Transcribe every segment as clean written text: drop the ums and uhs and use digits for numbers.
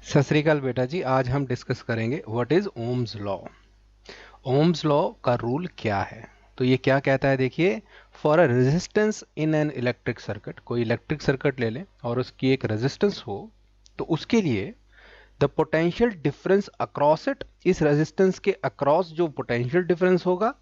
सत श्री अकाल बेटा जी। आज हम डिस्कस करेंगे what is Ohm's law. Ohm's law का रूल क्या है। तो ये क्या कहता है, देखिए, for a resistance in an electric circuit, कोई इलेक्ट्रिक सर्किट ले लें और उसकी एक रेजिस्टेंस हो, तो उसके लिए the potential difference across it, इस रेजिस्टेंस के अक्रॉस जो पोटेंशियल डिफरेंस होगा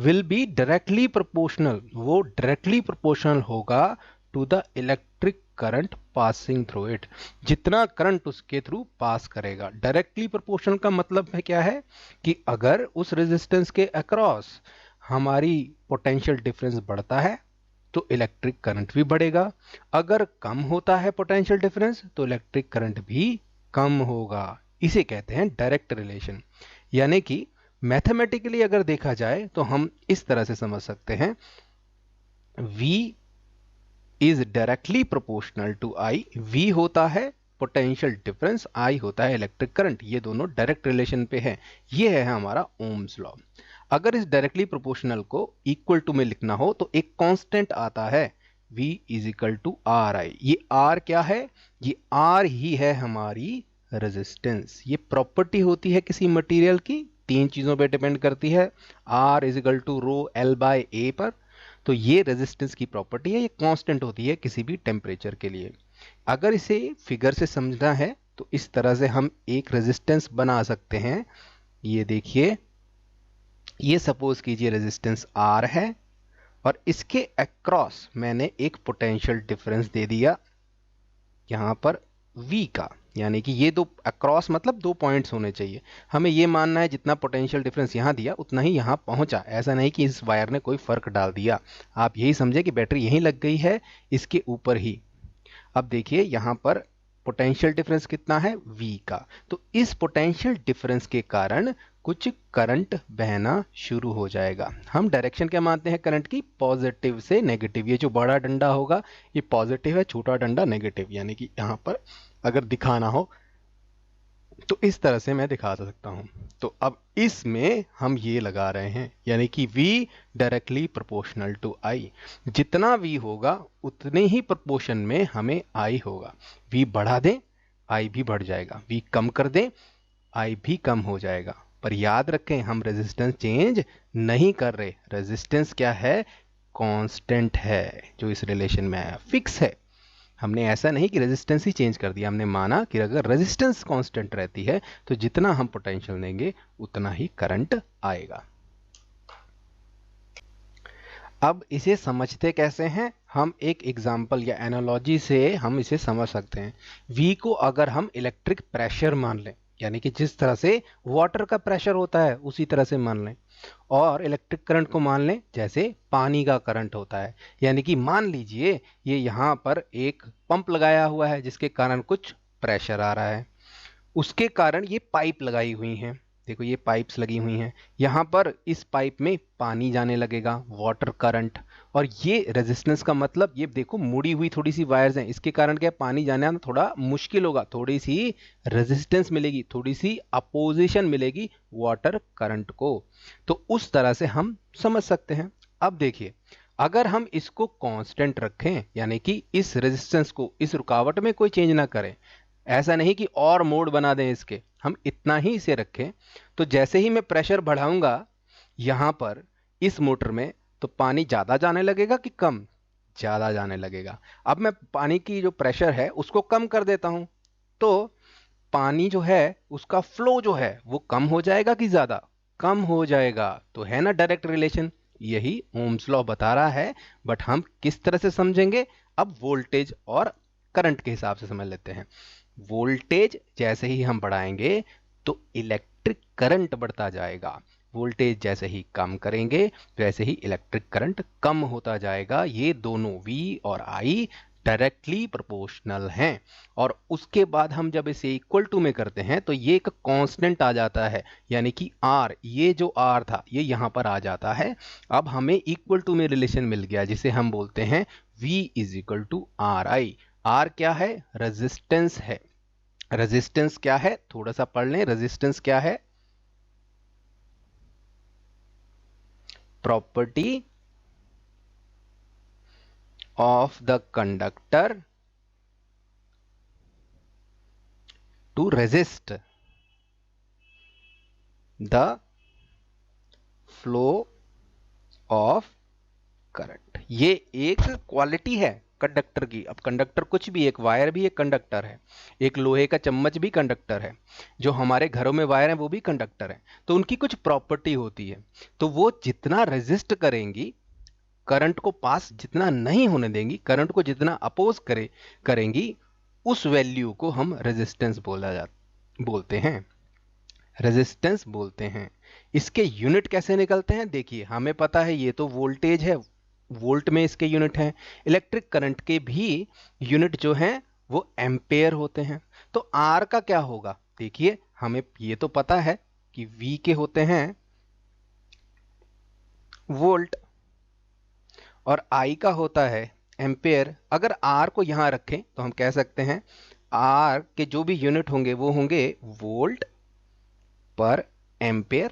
विल बी डायरेक्टली प्रोपोर्शनल, वो डायरेक्टली प्रोपोर्शनल होगा to the electric current passing through it, जितना करंट उसके थ्रू पास करेगा। डायरेक्टली प्रोपोर्शनल का मतलब है क्या है कि अगर उस रेजिस्टेंस के अक्रॉस हमारी पोटेंशियल डिफरेंस बढ़ता है तो इलेक्ट्रिक करंट भी बढ़ेगा, अगर कम होता है पोटेंशियल डिफरेंस तो इलेक्ट्रिक करंट भी कम होगा। इसे कहते हैं डायरेक्ट रिलेशन। यानी कि मैथमेटिकली अगर देखा जाए तो हम इस तरह से समझ सकते हैं, V is directly proportional to I. V होता है पोटेंशियल डिफरेंस, I होता है इलेक्ट्रिक करंट, ये दोनों डायरेक्ट रिलेशन पे है। ये है हमारा ओम्स लॉ। अगर इस डायरेक्टली प्रोपोर्शनल को इक्वल टू में लिखना हो तो एक कांस्टेंट आता है, V is equal to R I. ये R क्या है? ये R ही है हमारी रेजिस्टेंस। ये प्रॉपर्टी होती है किसी मटेरियल की, तीन चीजों पे डिपेंड करती है, R is equal to rho L by A पर। तो ये रेजिस्टेंस की प्रॉपर्टी है, ये कांस्टेंट होती है किसी भी टेम्परेचर के लिए। अगर इसे फिगर से समझना है तो इस तरह से हम एक रेजिस्टेंस बना सकते हैं। ये देखिए, ये सपोज कीजिए रेजिस्टेंस R है और इसके अक्रॉस मैंने एक पोटेंशियल डिफरेंस दे दिया यहां पर V का। यानी कि ये दो अक्रॉस मतलब दो पॉइंट्स होने चाहिए। हमें ये मानना है जितना पोटेंशियल डिफरेंस यहां दिया उतना ही यहां पहुंचा, ऐसा नहीं कि इस वायर ने कोई फर्क डाल दिया। आप यही समझे कि बैटरी यहीं लग गई है इसके ऊपर ही। अब देखिए यहां पर पोटेंशियल डिफरेंस कितना है, V का। तो इस पोटेंशियल डिफरेंस के कारण कुछ करंट बहना शुरू हो जाएगा। हम डायरेक्शन क्या मानते हैं करंट की? पॉजिटिव से नेगेटिव। ये जो बड़ा डंडा होगा ये पॉजिटिव है, छोटा डंडा नेगेटिव। यानी कि यहां पर अगर दिखाना हो तो इस तरह से मैं दिखा सकता हूं। तो अब इसमें हम ये लगा रहे हैं, यानी कि V directly proportional to I। जितना V होगा उतने ही प्रोपोर्शन में हमें I होगा। V बढ़ा दें I भी बढ़ जाएगा, V कम कर दें I भी कम हो जाएगा। पर याद रखें हम रेजिस्टेंस चेंज नहीं कर रहे। रेजिस्टेंस क्या है? कांस्टेंट है, जो इस रिलेशन में आया फिक्स है। हमने ऐसा नहीं कि रेजिस्टेंस ही चेंज कर दिया, हमने माना कि अगर रेजिस्टेंस कांस्टेंट रहती है तो जितना हम पोटेंशियल देंगे उतना ही करंट आएगा। अब इसे समझते कैसे हैं? हम एक एग्जाम्पल या एनालॉजी से हम इसे समझ सकते हैं। V को अगर हम इलेक्ट्रिक प्रेशर मान लें, यानी कि जिस तरह से वाटर का प्रेशर होता है उसी तरह से मान लें, और इलेक्ट्रिक करंट को मान लें जैसे पानी का करंट होता है। यानी कि मान लीजिए ये यहाँ पर एक पंप लगाया हुआ है जिसके कारण कुछ प्रेशर आ रहा है, उसके कारण ये पाइप लगाई हुई हैं। देखो ये पाइप्स लगी हुई हैं, यहाँ पर इस पाइप में पानी जाने लगेगा, वाटर करंट। और ये रेजिस्टेंस का मतलब ये देखो मुड़ी हुई थोड़ी सी वायर्स हैं, इसके कारण क्या पानी जाने आना थोड़ा मुश्किल होगा, थोड़ी सी रेजिस्टेंस मिलेगी, थोड़ी सी अपोजिशन मिलेगी वाटर करंट को। तो उस तरह से हम समझ सकते हैं। अब देखिए अगर हम इसको कांस्टेंट रखें, यानी कि इस रेजिस्टेंस को, इस रुकावट में कोई चेंज ना करें, ऐसा नहीं कि और मोड बना दें इसके, हम इतना ही इसे रखें, तो जैसे ही मैं प्रेशर बढ़ाऊंगा यहां पर इस मोटर में, तो पानी ज्यादा जाने लगेगा कि कम? ज्यादा जाने लगेगा। अब मैं पानी की जो प्रेशर है उसको कम कर देता हूं, तो पानी जो है उसका फ्लो जो है वो कम हो जाएगा कि ज्यादा? कम हो जाएगा। तो है ना डायरेक्ट रिलेशन, यही ओम्स लॉ बता रहा है। बट हम किस तरह से समझेंगे? अब वोल्टेज और करंट के हिसाब से समझ लेते हैं। वोल्टेज जैसे ही हम बढ़ाएंगे तो इलेक्ट्रिक करंट बढ़ता जाएगा, वोल्टेज जैसे ही कम करेंगे वैसे ही इलेक्ट्रिक करंट कम होता जाएगा। ये दोनों V और I डायरेक्टली प्रोपोर्शनल हैं। और उसके बाद हम जब इसे इक्वल टू में करते हैं तो ये एक कांस्टेंट आ जाता है, यानी कि R, ये जो R था ये यहां पर आ जाता है। अब हमें इक्वल टू में रिलेशन मिल गया जिसे हम बोलते हैं V is equal to R I. R क्या है? रेजिस्टेंस है। रेजिस्टेंस क्या है? थोड़ा सा पढ़ लें, रेजिस्टेंस क्या है? Property of the conductor to resist the flow of current. ये एक क्वालिटी है कंडक्टर की। अब कंडक्टर कुछ भी, एक वायर भी एक कंडक्टर है, एक लोहे का चम्मच भी कंडक्टर है, जो हमारे घरों में वायर है वो भी कंडक्टर है। तो उनकी कुछ प्रॉपर्टी होती है, तो वो जितना रेजिस्ट करेंगी, करंट को पास जितना नहीं होने देंगी, करंट को जितना अपोज करेंगी, उस वैल्यू को हम रेजिस्टेंस बोलते हैं, रेजिस्टेंस बोलते हैं। इसके यूनिट कैसे निकलते हैं? देखिए, हमें पता है ये तो वोल्टेज है, वोल्ट में इसके यूनिट हैं। इलेक्ट्रिक करंट के भी यूनिट जो हैं वो एम्पेयर होते हैं। तो आर का क्या होगा? देखिए, हमें ये तो पता है कि वी के होते हैं वोल्ट और आई का होता है एम्पेयर। अगर आर को यहां रखें तो हम कह सकते हैं आर के जो भी यूनिट होंगे वो होंगे वोल्ट पर एम्पेयर।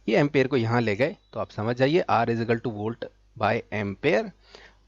ये एम्पेयर को यहां ले गए तो आप समझ जाइए R is equal to volt by ampere.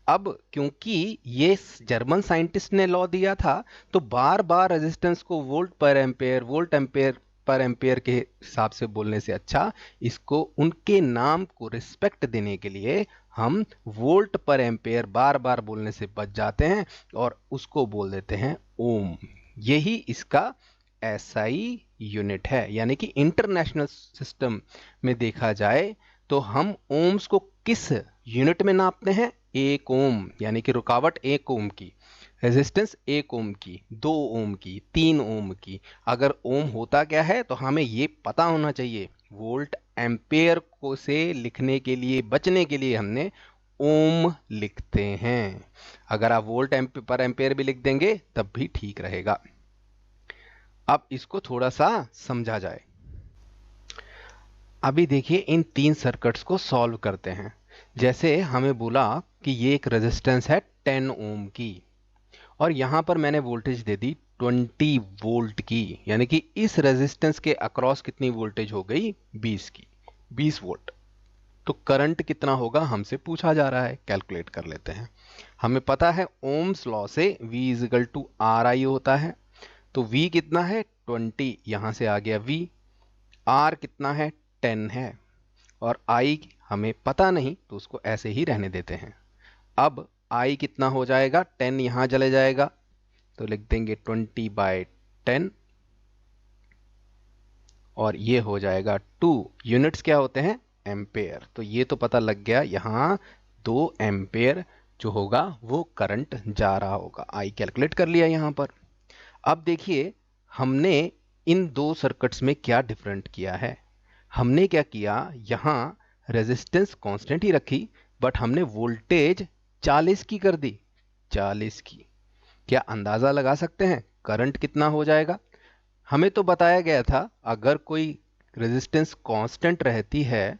अब क्योंकि ये जर्मन साइंटिस्ट ने लॉ दिया था, तो बार बार रेजिस्टेंस को volt per ampere, volt ampere per ampere के हिसाब से बोलने से अच्छा, इसको उनके नाम को रिस्पेक्ट देने के लिए हम वोल्ट पर एम्पेयर बार बार बोलने से बच जाते हैं और उसको बोल देते हैं ओम। यही इसका एसआई यूनिट है। यानी कि इंटरनेशनल सिस्टम में देखा जाए तो हम ओम्स को किस यूनिट में नापते हैं? एक ओम, यानी कि रुकावट एक ओम की, रेजिस्टेंस एक ओम की, 2 ओम की, 3 ओम की। अगर ओम होता क्या है तो हमें ये पता होना चाहिए। वोल्ट एम्पेयर को से लिखने के लिए, बचने के लिए हमने ओम लिखते हैं। अगर आप वोल्ट पर एम्पेयर भी लिख देंगे तब भी ठीक रहेगा। अब इसको थोड़ा सा समझा जाए। अभी देखिए, इन 3 सर्किट्स को सॉल्व करते हैं। जैसे हमें बोला कि ये एक रेजिस्टेंस है 10 ओम की और यहां पर मैंने वोल्टेज दे दी 20 वोल्ट की, यानी कि इस रेजिस्टेंस के अक्रॉस कितनी वोल्टेज हो गई? 20 की, 20 वोल्ट। तो करंट कितना होगा हमसे पूछा जा रहा है, कैलकुलेट कर लेते हैं। हमें पता है ओम्स लॉ से V is equal to R I होता है। तो V कितना है? 20, यहां से आ गया V। R कितना है? 10 है और I हमें पता नहीं तो उसको ऐसे ही रहने देते हैं। अब I कितना हो जाएगा? 10 यहां चले जाएगा तो लिख देंगे 20/10 और ये हो जाएगा 2। यूनिट्स क्या होते हैं? एम्पेयर। तो ये तो पता लग गया, यहां 2 एम्पेयर जो होगा वो करंट जा रहा होगा। आई कैलकुलेट कर लिया यहां पर। अब देखिए, हमने इन 2 सर्किट्स में क्या डिफरेंट किया है। हमने क्या किया, यहां रेजिस्टेंस कांस्टेंट ही रखी, बट हमने वोल्टेज 40 की कर दी, 40 की। क्या अंदाजा लगा सकते हैं करंट कितना हो जाएगा? हमें तो बताया गया था अगर कोई रेजिस्टेंस कांस्टेंट रहती है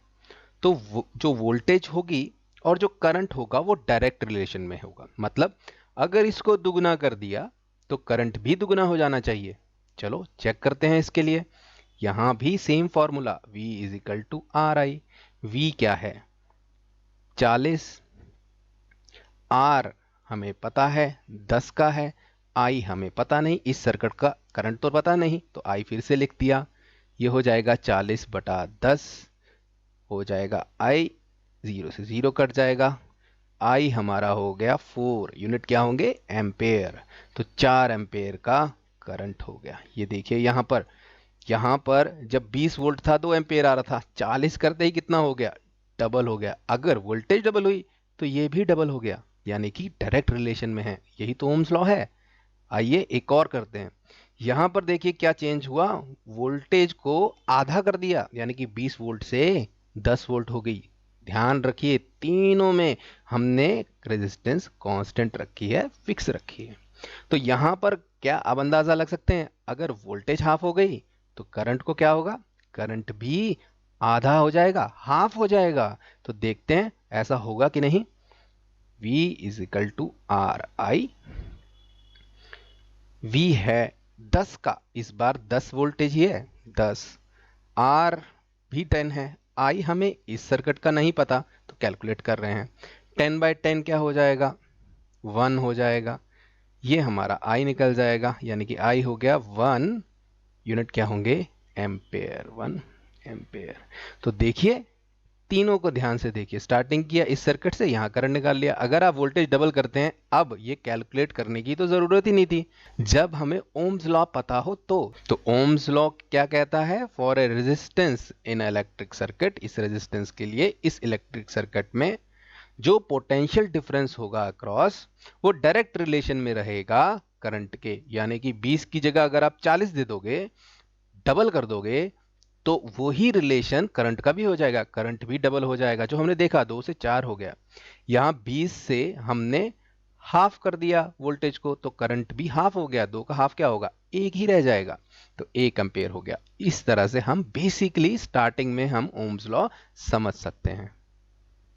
तो जो वोल्टेज होगी और जो करंट होगा वो डायरेक्ट रिलेशन में होगा। मतलब अगर इसको दुगना कर दिया तो करंट भी दुगना हो जाना चाहिए। चलो चेक करते हैं इसके लिए। यहां भी same formula, V is equal to R I. V क्या है? 40। R हमें पता है 10 का है, I हमें पता नहीं, इस सर्किट का करंट तो पता नहीं, तो I फिर से लिख दिया। ये हो जाएगा 40/10, हो जाएगा I, 0 से 0 कट जाएगा। I हमारा हो गया 4, यूनिट क्या होंगे? एम्पेयर। तो 4 एम्पेयर का करंट हो गया। ये देखिए यहां पर जब 20 वोल्ट था 2 एम्पेयर आ रहा था, 40 करते ही कितना हो गया? डबल हो गया। अगर वोल्टेज डबल हुई तो ये भी डबल हो गया, यानी कि डायरेक्ट रिलेशन में है। यही तो ओम्स लॉ है। आइए एक और करते हैं। यहां पर देखिए क्या चेंज हुआ, वोल्टेज को आधा कर दिया, यानी कि 20 वोल्ट से 10 वोल्ट हो गई। ध्यान रखिए तीनों में हमने रेजिस्टेंस कांस्टेंट रखी है, फिक्स रखी है। तो यहां पर क्या अब अंदाजा लग सकते हैं, अगर वोल्टेज हाफ हो गई तो करंट को क्या होगा? करंट भी आधा हो जाएगा, हाफ हो जाएगा। तो देखते हैं ऐसा होगा कि नहीं। V is equal to R I. V है 10 का, इस बार 10 वोल्टेज ही है, 10। R भी 10 है। I हमें इस सर्किट का नहीं पता तो कैलकुलेट कर रहे हैं। 10/10 क्या हो जाएगा? 1 हो जाएगा। ये हमारा आई निकल जाएगा, यानी कि आई हो गया 1 यूनिट, क्या होंगे, एम्पेयर, 1 एम्पेयर। तो देखिए तीनों को ध्यान से देखिए, स्टार्टिंग किया इस सर्किट से, यहां करंट निकाल लिया। अगर आप वोल्टेज डबल करते हैं, अब ये कैलकुलेट करने की तो जरूरत ही नहीं थी जब हमें ओम्स लॉ पता हो तो ओम्स लॉ क्या कहता है, for a resistance in electric circuit, इस रेजिस्टेंस के लिए इस इलेक्ट्रिक सर्किट में जो पोटेंशियल डिफरेंस होगा अक्रॉस, वो डायरेक्ट रिलेशन में रहेगा करंट के, यानी कि 20 की जगह अगर आप 40 दे दोगे, डबल कर दोगे, तो वही रिलेशन करंट का भी हो जाएगा, करंट भी डबल हो जाएगा। जो हमने देखा 2 से 4 हो गया, यहां 20 से हमने हाफ कर दिया वोल्टेज को, तो करंट भी हाफ हो गया, 2 का हाफ क्या होगा, 1 ही रह जाएगा, तो 1 एम्पेयर हो गया। इस तरह से हम बेसिकली स्टार्टिंग में हम ओम्स लॉ समझ सकते हैं।